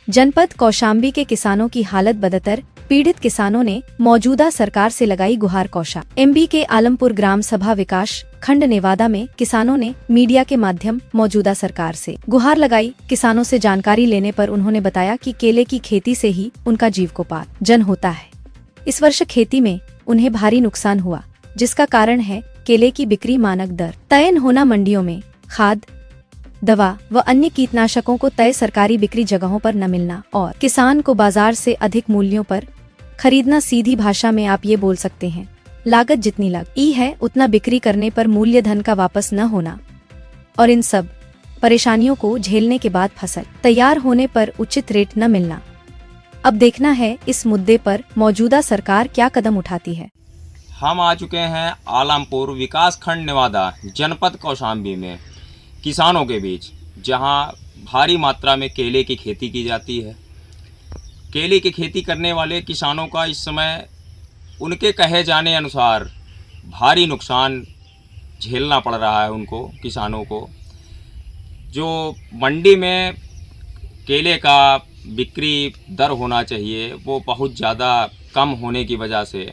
जनपद कौशाम्बी के किसानों की हालत बदतर, पीड़ित किसानों ने मौजूदा सरकार से लगाई गुहार। एमपी के आलमपुर ग्राम सभा विकास खंड नेवादा में किसानों ने मीडिया के माध्यम मौजूदा सरकार से गुहार लगाई। किसानों से जानकारी लेने पर उन्होंने बताया कि केले की खेती से ही उनका जीविकोपार्जन होता है। इस वर्ष खेती में उन्हें भारी नुकसान हुआ, जिसका कारण है केले की बिक्री मानक दर तय न होना, मंडियों में खाद, दवा व अन्य कीटनाशकों को तय सरकारी बिक्री जगहों पर न मिलना और किसान को बाजार से अधिक मूल्यों पर खरीदना। सीधी भाषा में आप ये बोल सकते हैं, लागत जितनी लगी है उतना बिक्री करने पर मूल्य धन का वापस न होना और इन सब परेशानियों को झेलने के बाद फसल तैयार होने पर उचित रेट न मिलना। अब देखना है इस मुद्दे पर मौजूदा सरकार क्या कदम उठाती है। हम आ चुके हैं आलमपुर विकास खंड नेवादा जनपद कौशाम्बी में किसानों के बीच, जहां भारी मात्रा में केले की खेती की जाती है। केले की खेती करने वाले किसानों का इस समय उनके कहे जाने अनुसार भारी नुकसान झेलना पड़ रहा है उनको, किसानों को। जो मंडी में केले का बिक्री दर होना चाहिए वो बहुत ज़्यादा कम होने की वजह से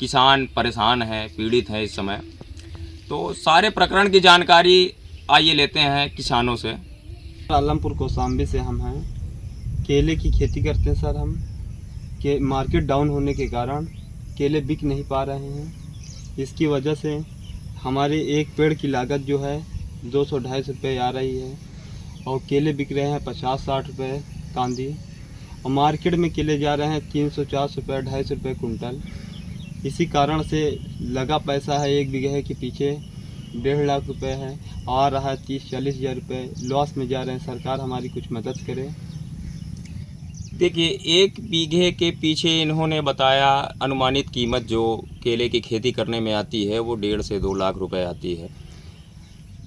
किसान परेशान हैं, पीड़ित हैं इस समय। तो सारे प्रकरण की जानकारी आइए लेते हैं किसानों से। आलमपुर कौशाम्बी से हम हैं, केले की खेती करते हैं सर हम। के मार्केट डाउन होने के कारण केले बिक नहीं पा रहे हैं। इसकी वजह से हमारे एक पेड़ की लागत जो है 200-250 रुपये आ रही है और केले बिक रहे हैं 50-60 रुपये कांदी, और मार्केट में केले जा रहे हैं 300-400 रुपये, 250 रुपये कुंटल। इसी कारण से लगा पैसा है एक बीघे के पीछे 1.5 लाख रुपए है, आ रहा है 30-40 हज़ार रुपये, लॉस में जा रहे हैं। सरकार हमारी कुछ मदद करे। देखिए, एक बीघे के पीछे इन्होंने बताया अनुमानित कीमत जो केले की खेती करने में आती है वो 1.5 से 2 लाख रुपए आती है।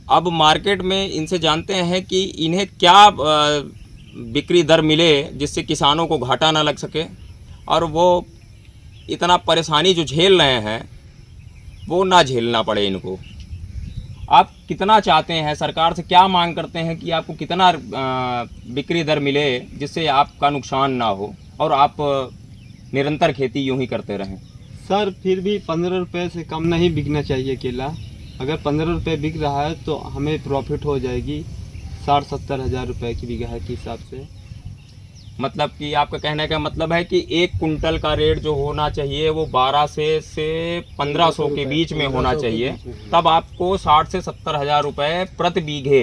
अब मार्केट में इनसे जानते हैं कि इन्हें क्या बिक्री दर मिले जिससे किसानों को घाटा ना लग सके और वो इतना परेशानी जो झेल रहे हैं वो ना झेलना पड़े इनको। आप कितना चाहते हैं, सरकार से क्या मांग करते हैं कि आपको कितना बिक्री दर मिले जिससे आपका नुकसान ना हो और आप निरंतर खेती यूं ही करते रहें? सर फिर भी 15 रुपये से कम नहीं बिकना चाहिए केला। अगर 15 रुपये बिक रहा है तो हमें प्रॉफिट हो जाएगी 60-70 हज़ार रुपये की बीघा के हिसाब से। मतलब कि आपका कहने का मतलब है कि 1 कुंटल का रेट जो होना चाहिए वो 12 से 1500 के बीच में होना चाहिए, तब आपको 60 से 70 हज़ार रुपये प्रति बीघे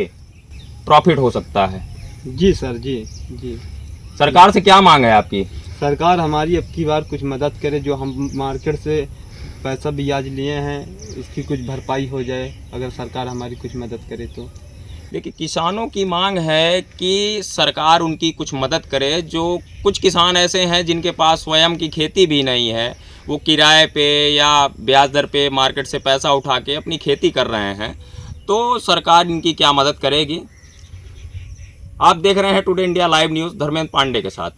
प्रॉफिट हो सकता है। जी सर, जी जी। सरकार से क्या मांग है आपकी? सरकार हमारी अब की बार कुछ मदद करे। जो हम मार्केट से पैसा ब्याज लिए हैं इसकी कुछ भरपाई हो जाए, अगर सरकार हमारी कुछ मदद करे तो। देखिए, किसानों की मांग है कि सरकार उनकी कुछ मदद करे। जो कुछ किसान ऐसे हैं जिनके पास स्वयं की खेती भी नहीं है, वो किराए पे या ब्याज दर पे मार्केट से पैसा उठा के अपनी खेती कर रहे हैं, तो सरकार इनकी क्या मदद करेगी। आप देख रहे हैं today India live news Dharmendra Pandey के साथ।